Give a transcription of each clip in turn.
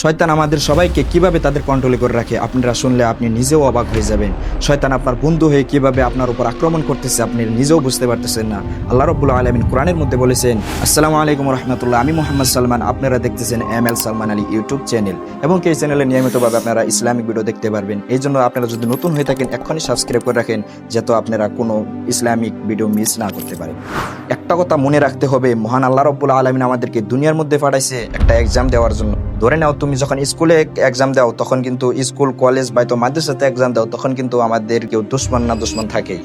শয়তান আমাদের সবাইকে কিভাবে তাদের কন্ট্রোলে করে রাখে আপনারা শুনলে আপনি নিজেও অবাক হয়ে যাবেন। শয়তান আপনার বন্ধু হয়ে কিভাবে আপনার উপর আক্রমণ করতেছে আপনি নিজেও বুঝতে পারতেছেন না। আল্লাহ রাব্বুল আলামিন কোরআনের মধ্যে বলেছেন, আসসালামু আলাইকুম রাহমাতুল্লাহ, আমি মোহাম্মদ সালমান, আপনারা দেখতেছেন ML Salman Ali YouTube channel এবং এই চ্যানেলে নিয়মিতভাবে আপনারা ইসলামিক ভিডিও দেখতে পারবেন। এই জন্য আপনারা যদি নতুন হয়ে থাকেন এখনই সাবস্ক্রাইব করে রাখেন, যাতে আপনারা কোনো ইসলামিক ভিডিও মিস না করতে পারেন। একটা কথা মনে রাখতে হবে, মহান আল্লাহ রাব্বুল আলামিন আমাদেরকে দুনিয়ার মধ্যে পাঠাইছে একটা এক্সাম দেওয়ার জন্য। ধরে নাও তুমি যখন স্কুলে এক্সাম দাও তখন কিন্তু স্কুল কলেজ বা তো মাদ্রাসাতে এক্সাম দাও তখন কিন্তু আমাদের কেউ দুশ্মন না দুশ্মন থাকেই,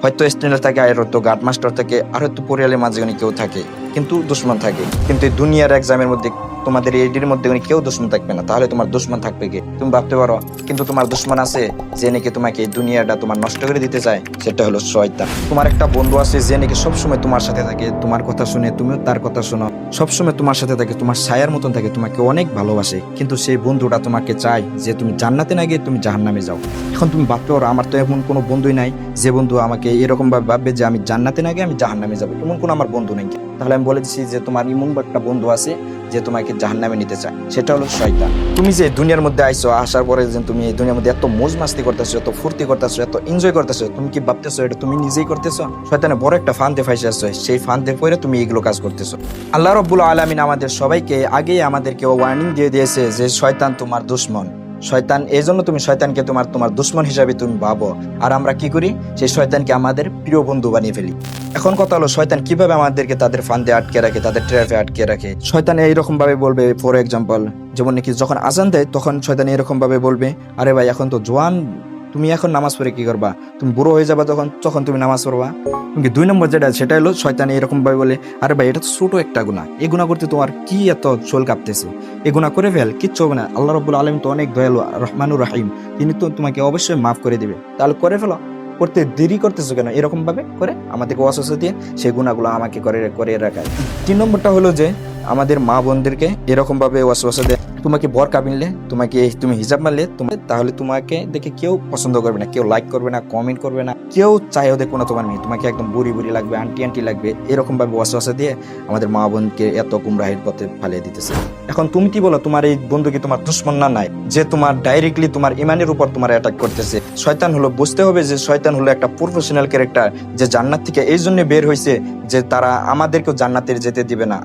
হয়তো স্টুডেন্ট থাকে আর হয়তো গার্ড মাস্টার থাকে আর হয়তো পরিয়ালের মাঝখানে কেউ থাকে, কিন্তু দুশ্মন থাকে। কিন্তু এই দুনিয়ার এক্সামের মধ্যে তোমাদের এইটির মধ্যে কেউ দুশ্মন থাকবে না, তাহলে তোমার দুশ্মন থাকবে কে? তুমি ভাবতে পারো, কিন্তু তোমার দুশ্মন আছে যে নাকি তোমাকে এই দুনিয়াটা তোমার নষ্ট করে দিতে চায়, সেটা হলো শয়তান। তোমার একটা বন্ধু আছে যে নাকি সবসময় তোমার সাথে থাকে, তোমার কথা শুনে তুমিও তার কথা শোনো, সবসময় তোমার সাথে থাকে, তোমার ছায়ার মতন থাকে, তোমাকে অনেক ভালোবাসে, কিন্তু সেই বন্ধুটা তোমাকে চায় যে তুমি জান্নাতে না গিয়ে তুমি জাহান্নামে যাও। এখন তুমি ভাবতে পারো, আমার তো এমন কোনো বন্ধুই নাই যে বন্ধু আমাকে এরকম ভাবে ভাববে যে আমি জান্নাতে না গিয়ে আমি জাহান্নামে যাবো, এমন কোনো আমার বন্ধু নেই। তাহলে আমি বলে দিচ্ছি যে তোমার এমন একটা বন্ধু আছে যে তোমাকে জাহান্নামে নিতে চায়, সেটা হলো শয়তান। তুমি যে দুনিয়ার মধ্যে আইছো, আসার পরে যে তুমি এই দুনিয়ার মধ্যে এত মৌজ মাস্তি করতেছো, এত ফুর্তি করতেছো, এত এনজয় করতেছো, তুমি কি ভাবতেছো এটা তুমি নিজেই করতেছো? শয়তানে বড় একটা ফান্দে ফাঁসে আসছো, সেই ফান্দে পড়ে তুমি এগুলো কাজ করতেছো। আল্লাহ রাব্বুল আলামিন আমাদের সবাইকে আগেই আমাদেরকে ওয়ার্নিং দিয়ে দিয়েছে যে শয়তান তোমার দুশমন। শয়তান এই জন্য তুমি শয়তানকে তোমার দুশমন হিসাবে তুমি ভাবো, আর আমরা কি করি, সেই শয়তানকে আমাদের প্রিয় বন্ধু বানিয়ে ফেলি। এখন কথা হলো, শয়তান কিভাবে আমাদেরকে তাদের ফান্দে আটকে রাখে, তাদের ট্র্যাপে আটকে রাখে। শয়তান এইরকম ভাবে বলবে, ফর এক্সাম্পল যেমন নাকি যখন আজান দেয় তখন শয়তান এরকম ভাবে বলবে, আরে ভাই এখন তো জোয়ান, তুমি এখন নামাজ পড়ে কি করবা, তুমি বুড়ো হয়ে যাবা তখন তুমি নামাজ পড়বা। তুমি 2 নম্বর যেটা সেটা হলো শয়তান এরকম ভাবে বলে, আরে ভাই এটা তো ছোট একটা গুনাহ, এই গুনাহ করতে তোমার কি এত চুল কাঁপতেছে, এই গুনাহ করে ফেল, কিচ্ছু হবে না, আল্লাহ রাব্বুল আলামিন তো অনেক দয়ালু রহমানুর রহিম, তিনি তো তোমাকে অবশ্যই মাফ করে দিবে, তাহলে করে ফেলো, করতে দেরি করতেছো কেন? এরকম ভাবে করে আমাদেরকে ওয়াসওয়াসা দিয়ে সেই গুনাহগুলো আমাকে করে রাখায়। 3 নম্বরটা হলো যে আমাদের মা বোনদেরকে এরকম ভাবে ওয়াসওয়াসা দেয়, তোমাকে বরকা পিনলে, তুমি হিজাব মারলে তাহলে তোমাকে দেখে কেউ পছন্দ করবে না, কেউ লাইক করবে না, কমেন্ট করবে না, কেউ চাইও দেখবো না তোমার মেয়ে, তোমাকে একদম বুড়ি বুড়ি লাগবে, আন্টি লাগবে, এরকম ভাবে ওয়াসওয়াসা দিয়ে আমাদের মা বোনকে এত গুমরাহির পথে ফালিয়ে দিতেছে। এখন তুমি কি বলো, তোমার এই বন্ধু কি তোমার দুশমন না নাই, যে তোমার ডাইরেক্টলি তোমার ইমানের উপর তোমার অ্যাটাক করতেছে? শয়তান হলো, বুঝতে হবে যে শয়তান হলো একটা প্রফেশনাল ক্যারেক্টার, যে জান্নাত থেকে এই জন্য বের হয়েছে যে তারা আমাদেরকেও জান্নাতের যেতে দিবে না,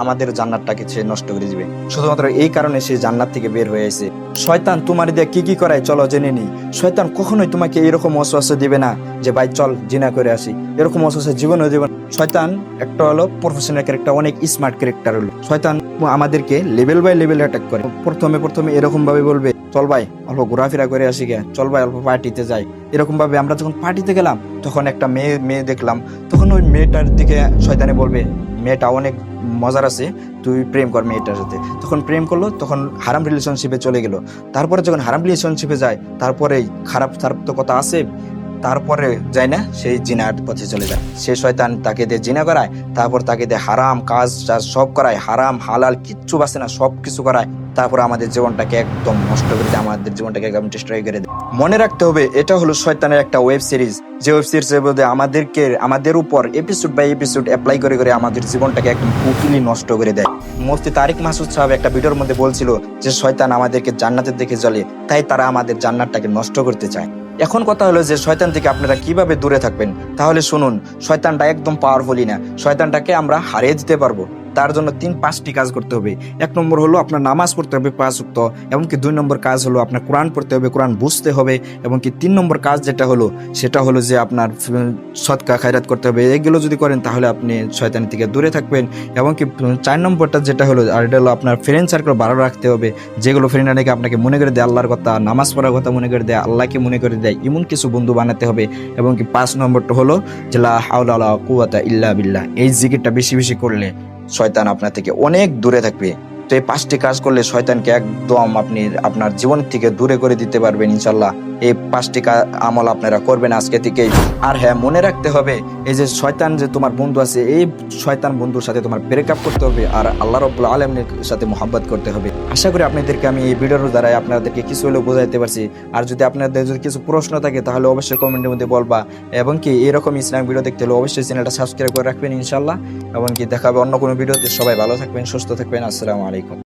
আমাদের জান্নাতটাকে সে নষ্ট করে দিবে, শুধুমাত্র এই কারণে সে জান্নাত থেকে বের হয়ে এসে। শয়তান তোমার দিয়ে কি করায় চলো জেনে নি। শয়তান কখনোই তোমাকে এরকম ওয়াসওয়াসা দিবে না যে ভাই চল জিনা করে আসি, এরকম ওয়াসওয়াসা জীবনেও দিবে না। শয়তান একটা হলো প্রফেশনাল ক্যারেক্টার, অনেক স্মার্ট ক্যারেক্টার হলো। শয়তান আমাদেরকে লেভেল বাই লেভেল অ্যাটাক করে। প্রথমে এরকম ভাবে বলবে, চল ভাই অল্প ঘোরাফেরা করে আসি গে, চল ভাই অল্প পার্টিতে যাই। এরকম ভাবে আমরা যখন পার্টিতে গেলাম তখন একটা মেয়ে দেখলাম, তখন ওই মেয়েটার দিকে শয়তানে বলবে, মেয়েটা অনেক মজার আছে, তুই প্রেম কর মেয়েটার সাথে। তখন প্রেম করলো, তখন হারাম রিলেশনশিপে চলে গেল। তারপরে যখন হারাম রিলেশনশিপে যায়, তারপরে খারাপ তো কথা আছে, তারপরে যায় না, সেই জিনার পথে চলে যায়। সে শয়তান তাকে দিয়ে জিনা করায়, তারপর তাকে দিয়ে হারাম কাজ সব করায়, হারাম হালাল কিচ্ছু বাঁচে না, সব কিছু করায়, তারপর আমাদের জীবনটাকে একদম নষ্ট করে দেয়, আমাদের জীবনটাকে একদম ডিস্ট্রয় করে দেয়। মনে রাখতে হবে, এটা হলো শয়তানের একটা ওয়েব সিরিজ, যে ওয়েব সিরিজের মধ্যে আমাদের উপর এপিসোড বাই এপিসোড অ্যাপ্লাই করে আমাদের জীবনটাকে একদম টোটালি নষ্ট করে দেয়। মুফতি তারিক মাসুদ সাহেব একটা ভিডিওর মধ্যে বলছিল যে শয়তান আমাদেরকে জান্নাতের দিকে চলে, তাই তারা আমাদের জান্নাতটাকে নষ্ট করতে চায়। এখন কথা হলো যে শয়তান থেকে আপনারা কিভাবে দূরে থাকবেন, তাহলে শুনুন, শয়তানটা একদম পাওয়ারফুলি না, শয়তানটাকে আমরা হারিয়ে দিতে পারবো। তার জন্য 5টি কাজ করতে হবে। 1 নম্বর হলো আপনার নামাজ পড়তে হবে 5 ওয়াক্ত, এমনকি 2 নম্বর কাজ হলো আপনার কোরআন পড়তে হবে, কোরআন বুঝতে হবে, এমনকি 3 নম্বর কাজ যেটা হলো সেটা হলো যে আপনার সদকা খায়রাত করতে হবে। এগুলো যদি করেন তাহলে আপনি শয়তান থেকে দূরে থাকবেন। এমনকি 4 নম্বরটা যেটা হলো, আর এটা হলো আপনার ফ্রেন্ড সার্কেল ভালো রাখতে হবে, যেগুলো ফ্রেন্ডরা নাকি আপনাকে মনে করে দেয় আল্লাহর কথা, নামাজ পড়ার কথা মনে করে দেয়, আল্লাহকে মনে করে দেয়, এমন কিছু বন্ধু বানাতে হবে। এমনকি 5 নম্বরটা হলো যে লা হাওলা ওয়ালা কুওয়াতা ইল্লা বিল্লাহ, এই জিকিরটা বেশি বেশি করলে শয়তান আপনার থেকে অনেক দূরে থাকবে। তো এই 5টি কাজ করলে শয়তানকে একদম আপনি আপনার জীবন থেকে দূরে করে দিতে পারবেন ইনশাল্লাহ। এই 5টি আমল আপনারা করবেন আজকে থেকেই। আর হ্যাঁ, মনে রাখতে হবে, এই যে শয়তান যে তোমার বন্ধু আছে, এই শয়তান বন্ধুর সাথে তোমার ব্রেকআপ করতে হবে আর আল্লাহ রাব্বুল আলামিনের সাথে মুহাব্বত করতে হবে। আশা করি আপনাদেরকে আমি এই ভিডিওর দ্বারা আপনাদেরকে কিছু হলেও বোঝাইতে পারছি। আর যদি আপনাদের যদি কিছু প্রশ্ন থাকে তাহলে অবশ্যই কমেন্টের মধ্যে বলবা, এবং কি এরকম ইসলামিক ভিডিও দেখতে হলে অবশ্যই চ্যানেলটা সাবস্ক্রাইব করে রাখবেন ইনশাল্লাহ। এবং কি দেখা হবে অন্য কোনো ভিডিওতে। সবাই ভালো থাকবেন, সুস্থ থাকবেন। আসসালামু আলাইকুম।